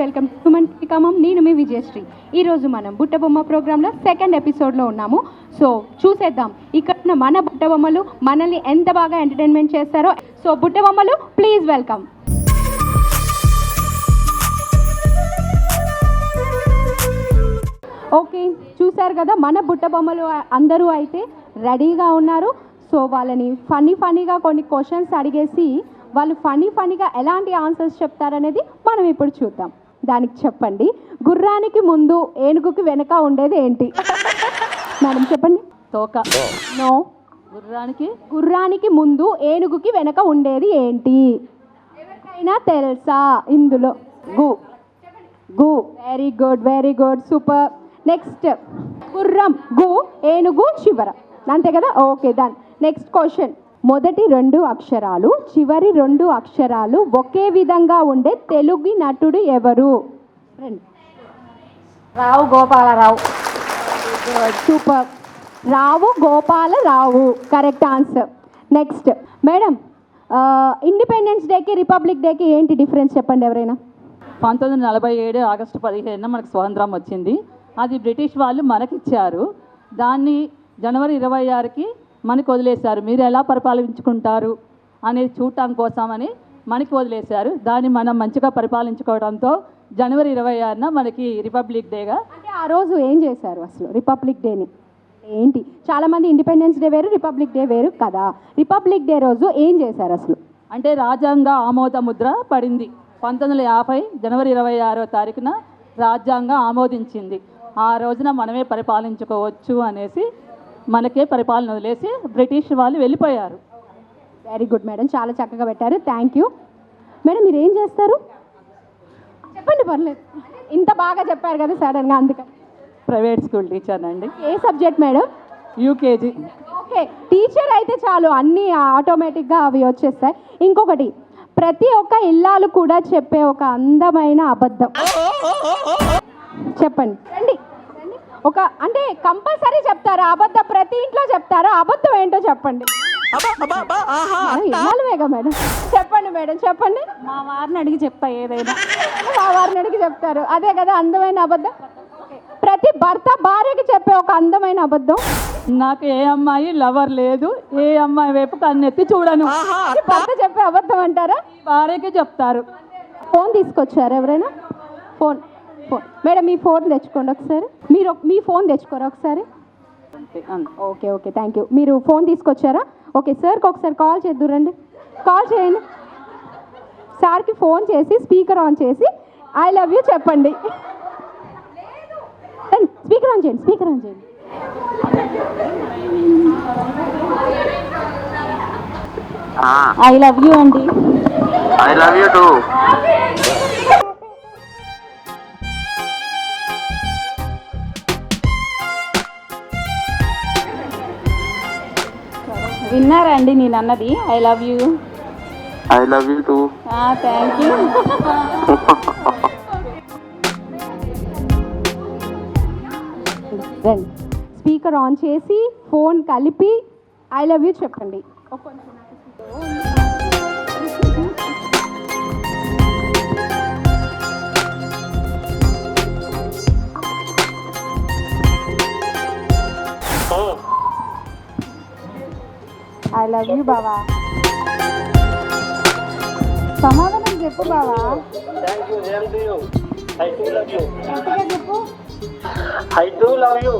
Welcome to Suman Khammam. నేను మీ విజయశ్రీ. ఈరోజు మనం బుట్టబొమ్మ ప్రోగ్రాంలో సెకండ్ ఎపిసోడ్లో ఉన్నాము. సో చూసేద్దాం ఇక్కడ మన బుట్టబొమ్మలు మనల్ని ఎంత బాగా ఎంటర్టైన్మెంట్ చేస్తారో. సో బుట్టబొమ్మలు ప్లీజ్ వెల్కమ్. ఓకే, చూశారు కదా మన బుట్టబొమ్మలు అందరూ అయితే రెడీగా ఉన్నారు. సో వాళ్ళని ఫన్నీగా కొన్ని క్వశ్చన్స్ అడిగేసి వాళ్ళు ఫన్నీగా ఎలాంటి ఆన్సర్స్ చెప్తారనేది మనం ఇప్పుడు చూద్దాం. దానికి చెప్పండి, గుర్రానికి ముందు ఏనుగుకి వెనక ఉండేది ఏంటి? మేడం చెప్పండి. తోక. నో. గుర్రానికి ముందు ఏనుగుకి వెనక ఉండేది ఏంటి? ఎవరికైనా తెలుసా ఇందులో? గు. Very good super. నెక్స్ట్, గుర్రం గు, ఏనుగు చివర, అంతే కదా? Okay done. నెక్స్ట్ క్వశ్చన్, మొదటి 2 అక్షరాలు చివరి 2 అక్షరాలు ఒకే విధంగా ఉండే తెలుగు నటుడు ఎవరు? Rao Gopalarao. Super. Rao Gopalarao correct answer. Next madam, independence డేకి రిపబ్లిక్ డేకి ఏంటి డిఫరెన్స్ చెప్పండి ఎవరైనా? 1947 ఆగస్టు 15న మనకు స్వాతంత్రం వచ్చింది. అది బ్రిటిష్ వాళ్ళు మనకిచ్చారు. దాన్ని జనవరి 26కి మనకి వదిలేశారు. మీరు ఎలా పరిపాలించుకుంటారు అనేది చూడటం కోసమని మనకి వదిలేశారు. దాన్ని మనం మంచిగా పరిపాలించుకోవడంతో జనవరి 26న మనకి రిపబ్లిక్ డేగా. అంటే ఆ రోజు ఏం చేశారు అసలు రిపబ్లిక్ డేని? ఏంటి, చాలామంది ఇండిపెండెన్స్ డే వేరు రిపబ్లిక్ డే వేరు కదా. రిపబ్లిక్ డే రోజు ఏం చేశారు అసలు? అంటే రాజ్యాంగ ఆమోద ముద్ర పడింది. 1950 జనవరి 26వ తారీఖున రాజ్యాంగం ఆమోదించింది. ఆ రోజున మనమే పరిపాలించుకోవచ్చు అనేసి మనకే పరిపాలన వదిలేసి బ్రిటిష్ వాళ్ళు వెళ్ళిపోయారు. వెరీ గుడ్ మేడం, చాలా చక్కగా పెట్టారు. Thank you madam. మీరు ఏం చేస్తారు చెప్పండి, పర్లేదు. ఇంత బాగా చెప్పారు కదా సడన్గా, అందుకని. ప్రైవేట్ స్కూల్ టీచర్ అండి. ఏ subject madam? UKG. Okay, teacher అయితే చాలు, అన్నీ ఆటోమేటిక్గా అవి వచ్చేస్తాయి. ఇంకొకటి, ప్రతి ఒక్క ఇల్లాలు కూడా చెప్పే ఒక అందమైన అబద్ధం చెప్పండి. రండి ఒక, అంటే కంపల్సరీ చెప్తారా అబద్ధం? ప్రతి ఇంట్లో చెప్తారా అబద్ధం? ఏంటో చెప్పండి. ఇవ్వాలిగా మేడం, చెప్పండి మేడం చెప్పండి. మా వారిని అడిగి చెప్తా ఏదైనా. మా వారిని అడిగి చెప్తారు, అదే కదా అందమైన అబద్ధం. ప్రతి భర్త భార్యకి చెప్పే ఒక అందమైన అబద్ధం. నాకు ఏ అమ్మాయి లవర్ లేదు, ఏ అమ్మాయి వైపు కన్నెత్తి చూడను. భర్త చెప్పే అబద్ధం అంటారా? భార్యకి చెప్తారు. ఫోన్ తీసుకొచ్చారు ఎవరైనా? ఫోన్ మేడం మీ ఫోన్ తెచ్చుకోండి ఒకసారి. మీరు మీ ఫోన్ తెచ్చుకోరా ఒకసారి. Okay thank you. మీరు ఫోన్ తీసుకొచ్చారా? ఓకే, సార్కి ఒకసారి కాల్ చేద్దురండి. కాల్ చేయండి సార్కి. ఫోన్ చేసి స్పీకర్ ఆన్ చేసి ఐ లవ్ యూ చెప్పండి. స్పీకర్ ఆన్ చేయండి. ఐ లవ్ యూ అండి. I love you two. విన్నారా అండి నేను అన్నది? I love you. I love you two. Thank you. Speaker on చేసి ఫోన్ కలిపి ఐ లవ్ యూ చెప్పండి. ఐ లవ్ యూ బావా. సమాధానం చెప్పు బావా. చెప్పు. I do love you.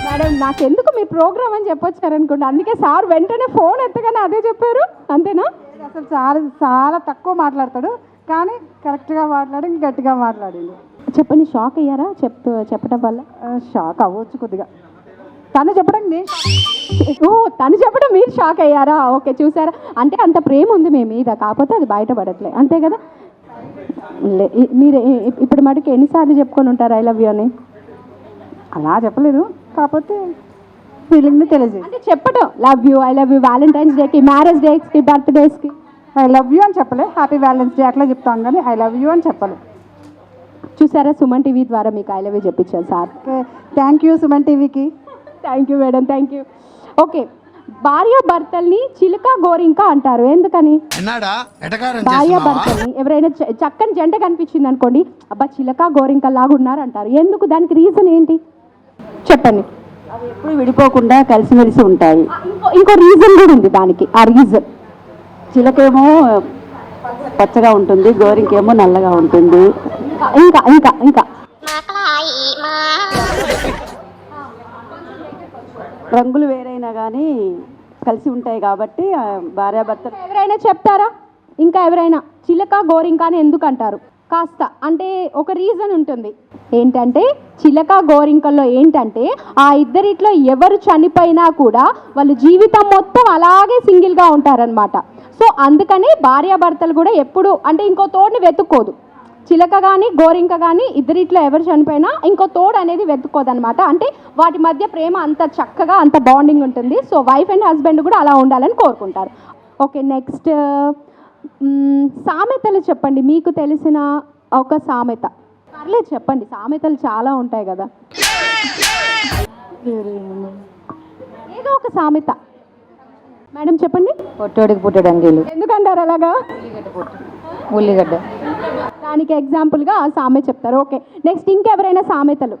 Madam నాకెందుకు మీ ప్రోగ్రామ్ అని చెప్పొచ్చారనుకోండి, అందుకే సార్ వెంటనే ఫోన్ ఎత్తగానే అదే చెప్పారు. అంతేనా? అసలు చాలా తక్కువ మాట్లాడతాడు, కానీ కరెక్ట్గా మాట్లాడి గట్టిగా మాట్లాడింది. చెప్పండి, షాక్ అయ్యారా చెప్పడం వల్ల? షాక్ అవ్వచ్చు కొద్దిగా. తను చెప్పడం తను చెప్పడం మీరు షాక్ అయ్యారా? ఓకే, చూసారా, అంటే అంత ప్రేమ ఉంది మీ మీద, కాకపోతే అది బయటపడట్లే, అంతే కదా? మీరు ఇప్పుడు మటుకు ఎన్నిసార్లు చెప్పుకొని ఉంటారు ఐ లవ్ యూ అని? అలా చెప్పలేదు, కాకపోతే ఫీలింగ్ని తెలియజేది. అంటే చెప్పడం love you, I love you Valentine's డేకి, మ్యారేజ్ డేస్కి, బర్త్డేస్కి ఐ లవ్ యూ అని చెప్పలే. హ్యాపీ వ్యాలెన్స్ డే అట్లా చెప్తాం, కానీ ఐ లవ్ యూ అని చెప్పలే. చూసారా, సుమన్ టీవీ ద్వారా మీకు ఐ లవ్ యూ చెప్పించాను sir. Okay, thank you Suman టీవీకి. Thank you madam, thank you. Okay భార్య భర్తల్ని చిలుక గోరింక అంటారు ఎందుకని? భార్య భర్తల్ని ఎవరైనా చక్కని జంట కనిపించింది అనుకోండి, అబ్బా చిలక గోరింక లాగా ఉన్నారు అంటారు. ఎందుకు? దానికి రీజన్ ఏంటి చెప్పండి. అవి ఎప్పుడు విడిపోకుండా కలిసిమెలిసి ఉంటాయి. ఇంకో రీజన్ కూడా ఉంది దానికి. ఆ రీజన్ చిలకేమో పచ్చగా ఉంటుంది, గోరింకేమో నల్లగా ఉంటుంది. ఇంకా ఇంకా ఇంకా రంగులు వేరైనా కానీ కలిసి ఉంటాయి కాబట్టి భార్యాభర్తలు. ఎవరైనా చెప్తారా? ఇంకా ఎవరైనా చిలక గోరింక అని ఎందుకు అంటారు? కాస్త అంటే ఒక రీజన్ ఉంటుంది. ఏంటంటే చిలక గోరింకల్లో ఏంటంటే ఆ ఇద్దరిట్లో ఎవరు చనిపోయినా కూడా వాళ్ళు జీవితం మొత్తం అలాగే సింగిల్గా ఉంటారనమాట. సో అందుకని భార్యాభర్తలు కూడా ఎప్పుడు అంటే ఇంకో తోడుని వెతుక్కోదు. చిలక కానీ గోరింక కానీ ఇద్దరిట్లో ఎవరు చనిపోయినా ఇంకో తోడు అనేది వెతుక్కోదనమాట. అంటే వాటి మధ్య ప్రేమ అంత చక్కగా అంత బాండింగ్ ఉంటుంది. సో వైఫ్ అండ్ హస్బెండ్ కూడా అలా ఉండాలని కోరుకుంటారు. ఓకే, నెక్స్ట్ సామెతలు చెప్పండి. మీకు తెలిసిన ఒక సామెత పర్లేదు చెప్పండి. సామెతలు చాలా ఉంటాయి కదా, ఏదో ఒక సామెత మేడం చెప్పండి. పొట్టోడికి పుట్టడంగిలు. ఎందుకంటారు అలాగా? ఉల్లిగడ్డ. దానికి ఎగ్జాంపుల్గా ఆ సామెత చెప్తారు. ఓకే, నెక్స్ట్ ఇంకెవరైనా సామెతలు?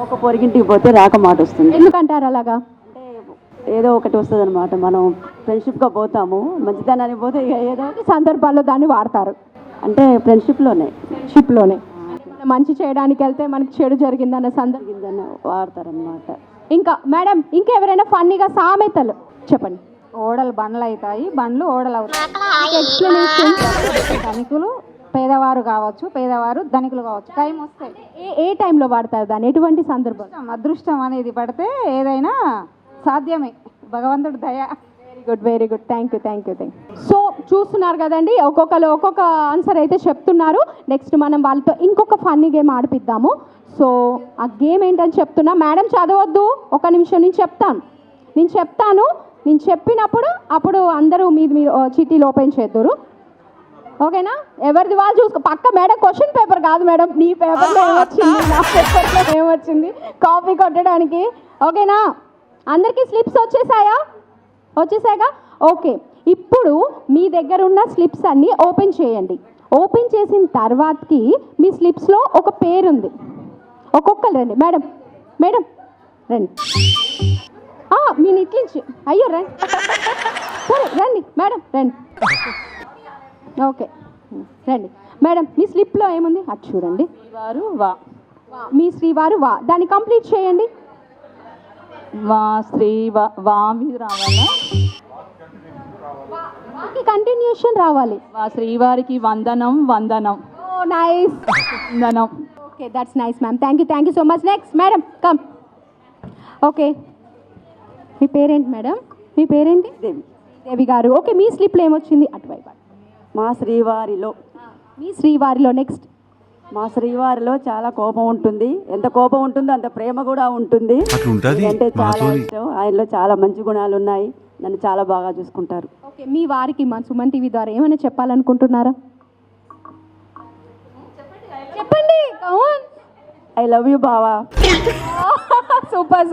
ఒక పొరిగింటికి పోతే రాక మాట వస్తుంది. ఎందుకంటారు అలాగా? అంటే ఏదో ఒకటి వస్తుంది అనమాట. మనం ఫ్రెండ్షిప్గా పోతాము, మంచితనానికి పోతే ఇక ఏదో సందర్భాల్లో దాన్ని వాడతారు. అంటే ఫ్రెండ్షిప్లోనే మంచి చేయడానికి వెళ్తే మనకి చెడు జరిగిందన్న సందర్భం వాడతారనమాట. ఇంకా మేడం ఇంకెవరైనా ఫన్నీగా సామెతలు చెప్పండి. ఓడలు బండ్లు అవుతాయి, బండ్లు ఓడలు అవుతాయి. ఎక్స్ప్లెనేషన్. ధనికులు పేదవారు కావచ్చు, పేదవారు ధనికులు కావచ్చు. టైం వస్తే ఏ టైంలో వాడతారు దాన్ని? ఎటువంటి సందర్భం? అదృష్టం అనేది పడితే ఏదైనా సాధ్యమే, భగవంతుడు దయ. Very good thank you. So చూస్తున్నారు కదండి, ఒక్కొక్కరు ఒక్కొక్క ఆన్సర్ అయితే చెప్తున్నారు. నెక్స్ట్ మనం వాళ్ళతో ఇంకొక ఫన్నీ గేమ్ ఆడిపిద్దాము. సో ఆ గేమ్ ఏంటని చెప్తున్నా. మేడం చదవద్దు, ఒక నిమిషం నేను చెప్తాను. నేను చెప్పినప్పుడు అప్పుడు అందరూ మీరు చిట్టీలు ఓపెన్ చేద్దురు. ఓకేనా? ఎవరిది వాళ్ళు చూసుకో. పక్క మేడం క్వశ్చన్ పేపర్ కాదు మేడం, నీ పేపర్లో ఏమొచ్చింది, నా పేపర్లో ఏమొచ్చింది కాపీ కొట్టడానికి. ఓకేనా? అందరికీ స్లిప్స్ వచ్చేసాయిగా? ఓకే, ఇప్పుడు మీ దగ్గర ఉన్న స్లిప్స్ అన్నీ ఓపెన్ చేయండి. ఓపెన్ చేసిన తర్వాతకి మీ స్లిప్స్లో ఒక పేరు ఉంది. ఒక్కొక్కరు రండి. మేడం రండి. మీ ఇట్లించి అయ్యో రండి. సరే రండి మేడం రండి. ఓకే రండి మేడం. మీ స్లిప్లో ఏముంది అటు చూడండి. శ్రీవారు వా. మీ శ్రీవారు వా, దాన్ని కంప్లీట్ చేయండి. వా వా మీద రావాలా? వాకి కంటిన్యూషన్ రావాలి. వా శ్రీవారికి వందనం. Oh nice. వందనం. Okay that's nice ma'am. Thank you so much. Next madam come. Okay, మీ పేరేంటి మేడం? మీ పేరేంటి? దేవి గారు. ఓకే, మీ స్లిప్లో ఏమొచ్చింది? అటువైపు. మా శ్రీవారిలో. మీ శ్రీవారిలో నెక్స్ట్. మా శ్రీవారిలో చాలా కోపం ఉంటుంది. ఎంత కోపం ఉంటుందో అంత ప్రేమ కూడా ఉంటుంది. అంటే చాలా ఇష్టం. ఆయనలో చాలా మంచి గుణాలు ఉన్నాయి. నన్ను చాలా బాగా చూసుకుంటారు. ఓకే, మీ వారికి మా సుమన్ టీవీ ద్వారా ఏమైనా చెప్పాలనుకుంటున్నారా? చెప్పండి. ఐ లవ్ యూ బావా. సూపర్.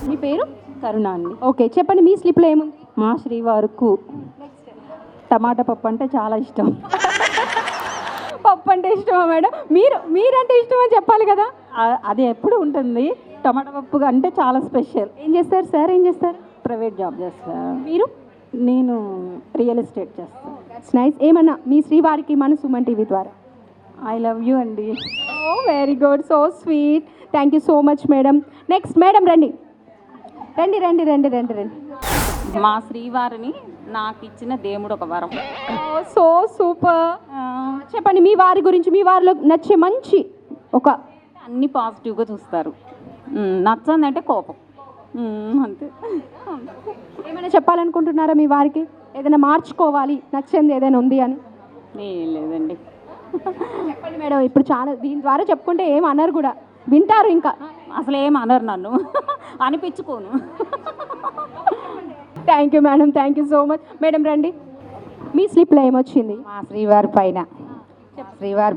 మీ పేరు? కరుణ అండి. ఓకే, చెప్పండి మీ స్లిప్లో ఏముంది? మా శ్రీవారుకు టమాటా పప్పు అంటే చాలా ఇష్టం. పప్పు అంటే ఇష్టమా మేడం? మీరంటే ఇష్టమని చెప్పాలి కదా. అది ఎప్పుడు ఉంటుంది. టమాటా పప్పు అంటే చాలా స్పెషల్. ఏం చేస్తారు సార్? ప్రైవేట్ జాబ్ చేస్తాను. మీరు? నేను రియల్ ఎస్టేట్ చేస్తాను. That's nice. ఏమన్నా మీ శ్రీవారికి మన సుమన్ టీవీ ద్వారా? ఐ లవ్ యూ అండి. Oh very good, so sweet. Thank you so much madam. Next madam రండి. మా శ్రీవారిని నాకు ఇచ్చిన దేవుడు ఒక వరం. So super. చెప్పండి మీ వారి గురించి. మీ వారిలో నచ్చే మంచి ఒక అన్ని పాజిటివ్గా చూస్తారు. నచ్చందంటే కోపం, అంతే. ఏమైనా చెప్పాలనుకుంటున్నారా మీ వారికి? ఏదైనా మార్చుకోవాలి నచ్చింది ఏదైనా ఉంది అని? ఏం లేదండి. చెప్పండి మేడం. ఇప్పుడు చాలా దీని ద్వారా చెప్పుకుంటే ఏం అనరు కూడా, వింటారు. ఇంకా అసలు ఏం అనరు, నన్ను అనిపించుకోను. Thank you madam. Thank you so much. Madam రండి. మీ స్లిప్లో ఏమొచ్చింది? మా శ్రీవారి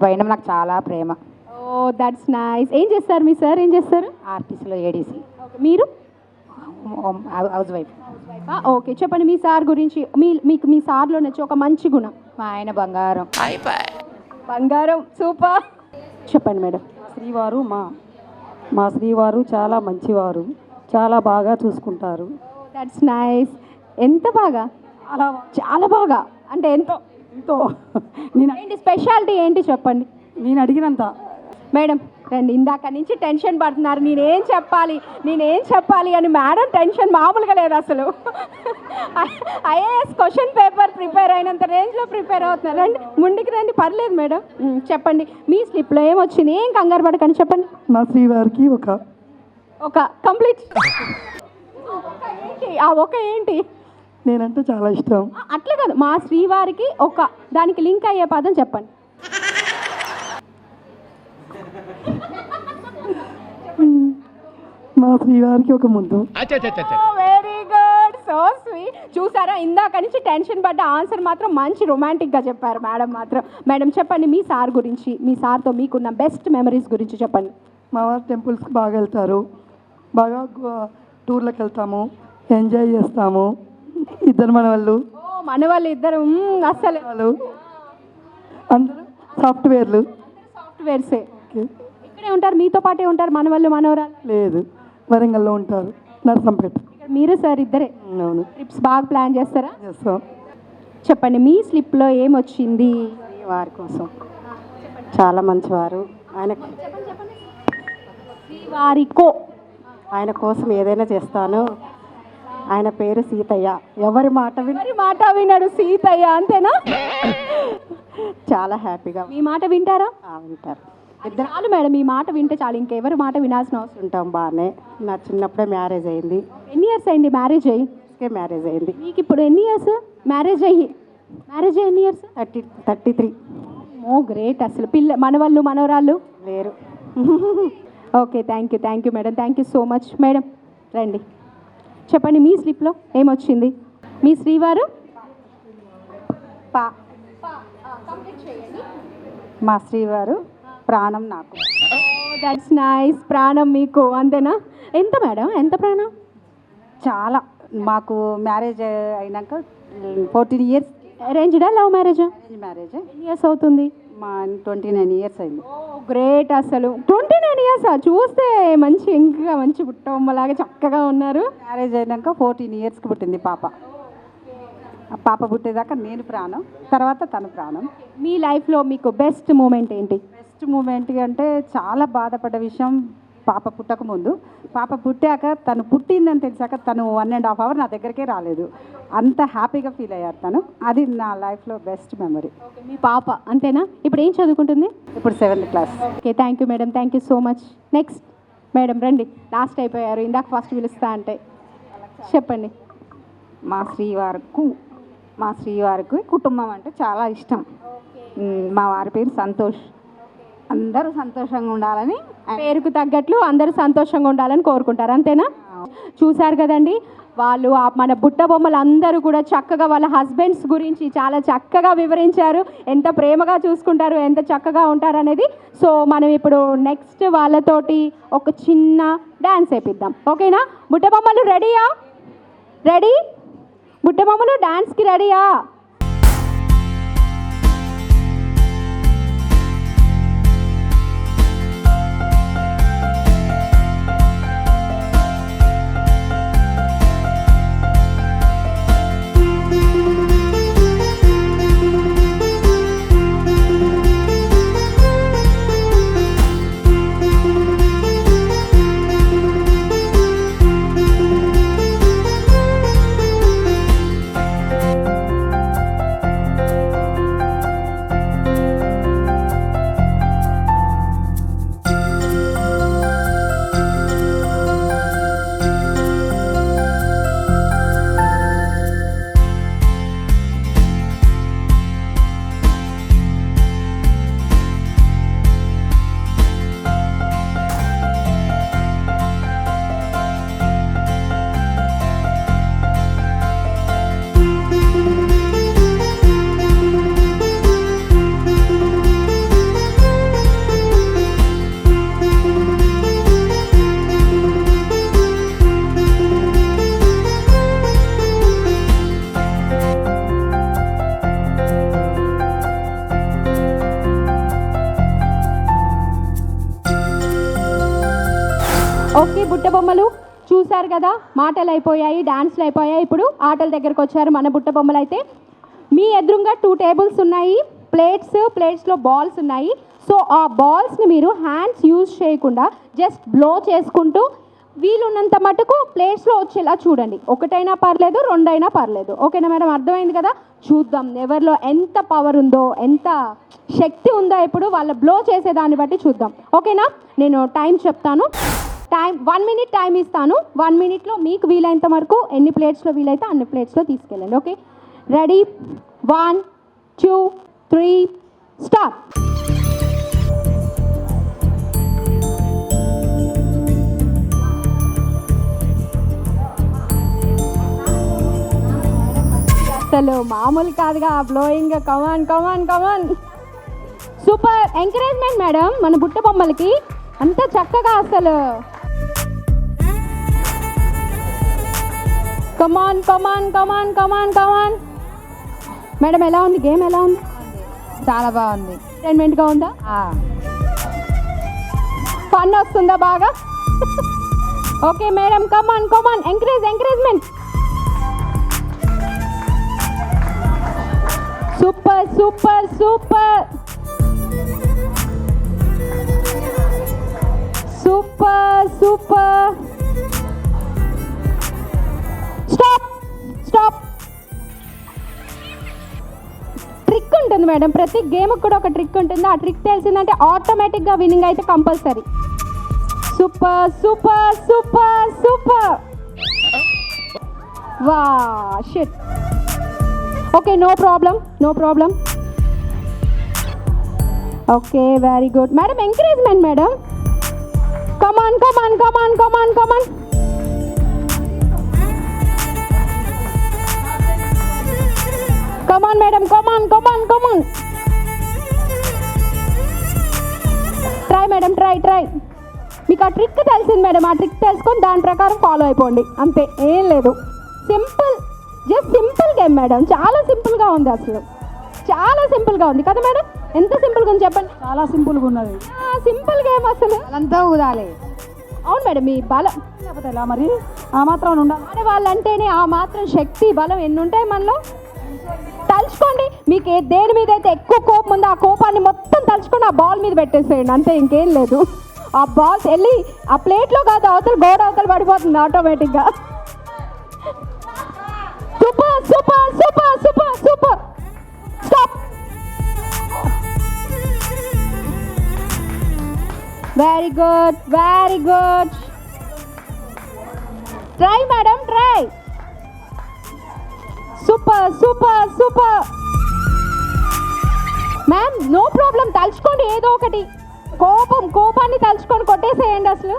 పైన నాకు చాలా ప్రేమ. ఓ దట్స్ నైస్. ఏం చేస్తారు మీ సార్? ఏం చేస్తారు? ఆర్టీసీలో ఏడీసీ. ఓకే, మీరు? House wife. ఓకే, చెప్పండి మీ సార్ గురించి. మీకు మీ సార్లో నచ్చి ఒక మంచి గుణం. మా ఆయన బంగారం. బంగారం, సూపర్. చెప్పండి మేడం. శ్రీవారు మా శ్రీవారు చాలా మంచివారు, చాలా బాగా చూసుకుంటారు. That's nice. ఎంత బాగా? అలా చాలా బాగా అంటే ఎంతో ఎంతో నేను ఏంటి స్పెషాలిటీ ఏంటి చెప్పండి. నేను అడిగినంత. మేడం రండి, ఇందాక నుంచి టెన్షన్ పడుతున్నారు, నేనేం చెప్పాలి అని. మేడం టెన్షన్ మామూలుగా లేదు అసలు. ఐఏఎస్ క్వశ్చన్ పేపర్ ప్రిపేర్ అయినంత రేంజ్లో ప్రిపేర్ అవుతున్నారు. రండి ముందుకు రండి, పర్లేదు మేడం. చెప్పండి మీ స్లిప్లో ఏమొచ్చింది, ఏం కంగారు పడకండి, చెప్పండి. మా శ్రీవారికి ఒక కంప్లీట్ ఒక ఏంటి నేనంటే చాలా ఇష్టం. అట్లా కాదు, మా శ్రీవారికి ఒక దానికి లింక్ అయ్యే పదం చెప్పండి. మా శ్రీవారికి ఒక ముద్దు. Very good, so sweet. చూసారా, ఇందాక నుంచి టెన్షన్ పడ్డ ఆన్సర్ మాత్రం మంచి రొమాంటిక్గా చెప్పారు మేడం మాత్రం. మేడం చెప్పండి మీ సార్ గురించి, మీ సార్తో మీకున్న బెస్ట్ మెమరీస్ గురించి చెప్పండి. మా వారు టెంపుల్స్కి బాగా వెళ్తారు, బాగా టూర్లకు వెళ్తాము, ఎంజాయ్ చేస్తాము. ఇద్దరు మనవాళ్ళు ఇద్దరు అస్సలు అందరూ సాఫ్ట్వేర్లు. సాఫ్ట్వేర్సే. ఇక్కడే ఉంటారు, మీతో పాటే ఉంటారు మనవాళ్ళు మనవరాలు? లేదు, వరంగల్లో ఉంటారు, నరసంపేట. మీరు సార్ ఇద్దరే? అవును. ట్రిప్స్ బాగా ప్లాన్ చేస్తారా? చేస్తాం. చెప్పండి మీ స్లిప్లో ఏమొచ్చింది. వారి కోసం చాలా మంచివారు. ఆయన కోసం ఏదైనా చేస్తాను. ఆయన పేరు సీతయ్య. ఎవరి మాట వినడు సీతయ్య, అంతేనా? చాలా హ్యాపీగా మీ మాట వింటారా? వింటారు. చాలు మేడం, మీ మాట వింటే చాలు, ఇంకెవరి మాట వినాల్సిన అవసరం. ఉంటాం బాగానే. నా చిన్నప్పుడే మ్యారేజ్ అయింది. ఎన్ని ఇయర్స్ అయింది మ్యారేజ్ అయ్యి? మ్యారేజ్ అయింది. మీకు ఇప్పుడు ఎన్ని ఇయర్స్ మ్యారేజ్ అయ్యి ఎన్ని ఇయర్స్? 33. ఓ గ్రేట్. అసలు మనవాళ్ళు మనవరాళ్ళు లేరు. Okay, thank you madam, thank you so much. Madam రండి, చెప్పండి మీ స్లిప్లో ఏమొచ్చింది. మీ శ్రీవారు మా శ్రీవారు ప్రాణం నాకు. That's nice. ప్రాణం మీకు, అంతేనా? ఎంత మేడం, ఎంత ప్రాణం? చాలా. మాకు మ్యారేజ్ అయినాక 14 years. అరేంజ్డా లవ్ మ్యారేజా? మ్యారేజ్. ఎన్ని ఇయర్స్ అవుతుంది? మా 29 years అయింది. గ్రేట్. అసలు 29 years చూస్తే ఇంకా మంచి పుట్టమ్మలాగా చక్కగా ఉన్నారు. మ్యారేజ్ అయినాక 14 yearsకి పుట్టింది పాప. ఆ పాప పుట్టేదాకా నేను ప్రాణం, తర్వాత తను ప్రాణం. మీ లైఫ్లో మీకు బెస్ట్ మూమెంట్ ఏంటి? బెస్ట్ మూమెంట్ అంటే చాలా బాధపడ్డ విషయం పాప పుట్టకముందు. పాప పుట్టాక, తను పుట్టిందని తెలిసాక తను 1.5 hour నా దగ్గరికే రాలేదు. అంత హ్యాపీగా ఫీల్ అయ్యారు తను. అది నా లైఫ్లో బెస్ట్ మెమరీ. మీ పాప అంతేనా? ఇప్పుడు ఏం చదువుకుంటుంది? ఇప్పుడు 7th class. Okay, thank you madam, thank you so much. Next madam రండి, లాస్ట్ అయిపోయారు, ఇందాక ఫస్ట్ పిలుస్తా అంటే. చెప్పండి. మా శ్రీవారికి కుటుంబం అంటే చాలా ఇష్టం. మా వారి పేరు సంతోష్. అందరూ సంతోషంగా ఉండాలని, పేరుకు తగ్గట్లు అందరూ సంతోషంగా ఉండాలని కోరుకుంటారు, అంతేనా? చూశారు కదండి, వాళ్ళు మన బుట్ట బొమ్మలు అందరూ కూడా చక్కగా వాళ్ళ హస్బెండ్స్ గురించి చాలా చక్కగా వివరించారు. ఎంత ప్రేమగా చూసుకుంటారు, ఎంత చక్కగా ఉంటారు అనేది. సో మనం ఇప్పుడు నెక్స్ట్ వాళ్ళతోటి ఒక చిన్న డ్యాన్స్ వేపిద్దాం, ఓకేనా? బుట్ట బొమ్మలు రెడీయా? రెడీ? బుట్ట బొమ్మలు డ్యాన్స్కి రెడీయా? ఓకే బుట్ట బొమ్మలు చూశారు కదా, మాటలు అయిపోయాయి, డాన్స్లు అయిపోయాయి, ఇప్పుడు ఆటల దగ్గరకు వచ్చారు మన బుట్ట బొమ్మలు. అయితే మీ ఎదురుగా 2 టేబుల్స్ ఉన్నాయి, ప్లేట్స్లో బాల్స్ ఉన్నాయి. సో ఆ బాల్స్ని మీరు హ్యాండ్స్ యూజ్ చేయకుండా జస్ట్ బ్లో చేసుకుంటూ వీలున్నంత మటుకు ప్లేట్స్లో వచ్చేలా చూడండి. 1 అయినా పర్లేదు, 2 అయినా పర్లేదు. ఓకేనా మేడం, అర్థమైంది కదా? చూద్దాం ఎవరిలో ఎంత పవర్ ఉందో, ఎంత శక్తి ఉందో ఇప్పుడు వాళ్ళ బ్లో చేసేదాన్ని బట్టి చూద్దాం. ఓకేనా, నేను టైం చెప్తాను. 1 మినిట్ టైం ఇస్తాను. 1 మినిట్లో మీకు వీలైనంత వరకు ఎన్ని ప్లేట్స్లో వీలైతే అన్ని ప్లేట్స్లో తీసుకెళ్ళండి. Okay, ready? 1 2 3 స్టార్ట్. అసలు మామూలు కాదుగా బ్లోయింగ్. కమాన్ కమాన్ కమాన్, సూపర్ ఎంకరేజ్మెంట్ మేడం మన బుట్ట బొమ్మలకి, అంత చక్కగా అసలు. కమాన్ come on come on come on come on. Madam ఎలా ఉంది గేమ్, ఎలా ఉంది? చాలా బాగుంది. ఎంటర్టైన్మెంట్గా ఉందా? ఫన్ వస్తుందా బాగా? Okay madam, come on come on, encouragement. Super super super super super. Stop. Trick ఉంటుంది మేడం, ప్రతి గేమ్కి కూడా ఒక ట్రిక్ ఉంటుంది. ఆ ట్రిక్ తెలిసిందంటే ఆటోమేటిక్గా విన్నింగ్ అయితే compulsory. Super super super super. వా shit. Okay, no problem. Okay, very good madam, encouragement madam. Come on come on come on come on come on. Come on madam, come on come on come on. Try madam, try. మీకు ఆ trick తెలిసింది madam, ఆ trick తెలుసుకొని దాని ప్రకారం follow అయిపోండి, అంతే, ఏం లేదు. Simple, just simple game madam, చాలా సింపుల్గా ఉంది, అసలు చాలా సింపుల్గా ఉంది కదా మేడం? ఎంత సింపుల్గా ఉంది చెప్పండి. చాలా సింపుల్గా ఉన్నది. సింపుల్ గేమ్ అసలు. అంతా ఊదాలి. అవును మేడం, మీ బలం లేకపోతే ఎలా మరి, ఆ మాత్రం ఉండాలి. ఆడవాళ్ళంటేనే ఆ మాత్రం శక్తి, బలం ఎన్ని ఉంటాయి మనలో. తలుచుకోండి, మీకు దేని మీద అయితే ఎక్కువ కోపం ఉందో ఆ కోపాన్ని మొత్తం తలుచుకొని ఆ బాల్ మీద పెట్టేసేయండి, అంతే, ఇంకేం లేదు. ఆ బాల్స్ వెళ్ళి ఆ ప్లేట్లో కాదు, గోడ అవతల పడిపోతుంది ఆటోమేటిక్గా. Super super super super super. Stop. Very good. Try madam, try. Super. Ma'am, no problem, తలుచుకోండి ఏదో ఒకటి. కోపాన్ని తలుచుకొని కొట్టేసేయండి. అసలు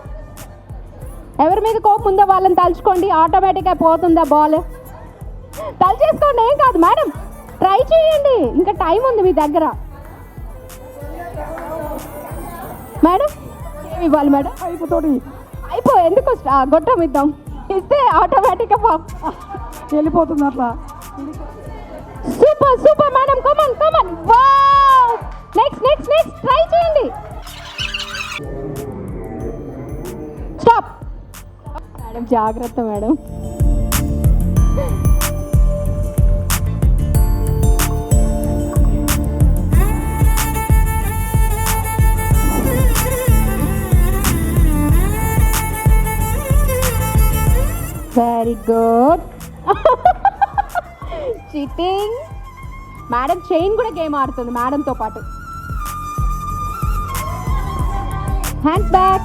ఎవరి మీద కోపం ఉందో వాళ్ళని తలుచుకోండి, ఆటోమేటిక్గా పోతుందా బాల్. తలుచేసుకోండి, ఏం కాదు మేడం, ట్రై చేయండి, ఇంకా టైం ఉంది మీ దగ్గర. మేడం ఏమి ఇవ్వాలి మేడం? ఎందుకు గొట్టం ఇస్తే ఆటోమేటిక్గా వెళ్ళిపోతుంది అట్లా. Super madam, come on. Wow, next try చేయండి. స్టాప్ మేడం, జాగ్రత్త madam. Very good. Cheating madam, chain కూడా గేమ్ ఆడుతుంది మేడంతో పాటు. Hands back.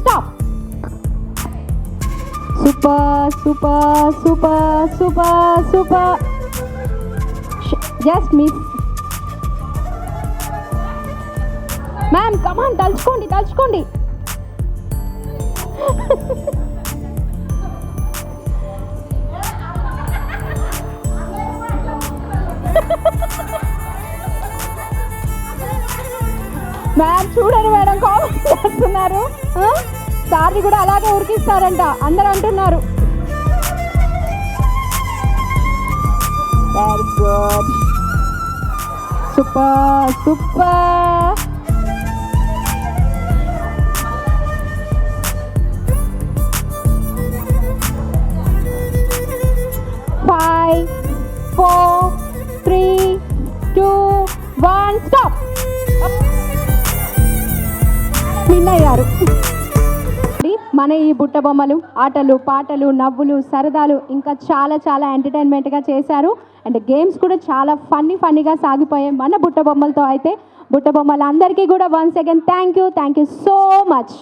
Stop. Super. Just miss. Ma'am, come on, తలుచుకోండి. మ్యామ్ చూడండి మేడం కామెంట్ చేస్తున్నారు. సార్ని కూడా అలాగే ఉరికిస్తారంట అందరు అంటున్నారు. Very good, super super. Five, 4, 3, 2, 1, stop. Win అయ్యారు. మన ఈ బుట్ట బొమ్మలు ఆటలు పాటలు నవ్వులు సరదాలు ఇంకా చాలా చాలా ఎంటర్టైన్మెంట్గా చేశారు. అండ్ గేమ్స్ కూడా చాలా ఫన్నీగా సాగిపోయాయి మన బుట్ట బొమ్మలతో. అయితే బుట్ట బొమ్మలు అందరికీ కూడా once again thank you so much.